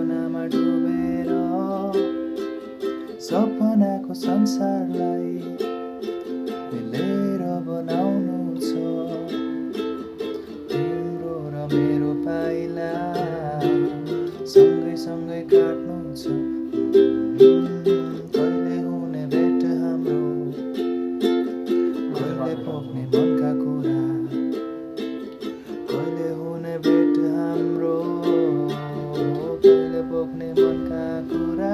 सपनामा डुबेर सपनाको संसारलाई मिलेर बनाउनु छ तिम्रो र मेरो पाइला सँगै सँगै काट्नु छ कहिले हुने भेट हाम्रो कहिले पोख्ने मनका कुरा कहिले हुने भेट हाम्रो कहिले पोख्ने मनका कुरा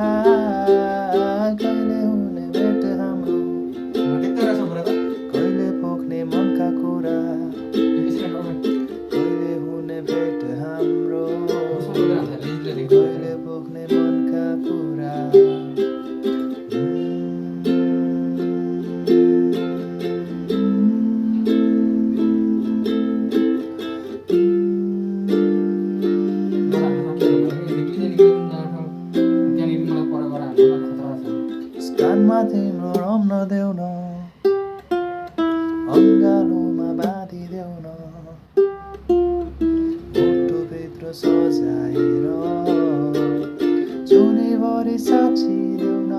कहिले हुने भेट हाम्रो कहिले पोख्ने मनका कुरा कहिले हुने भेट हाम्रो कहिले पोख्ने मनका कुरा कानमा तिम्रो रम नदेऊ न अङ्गालोमा बाँधिदेऊ न मुटुभित्र सजाएर जुनीभरि साँचिदेऊ न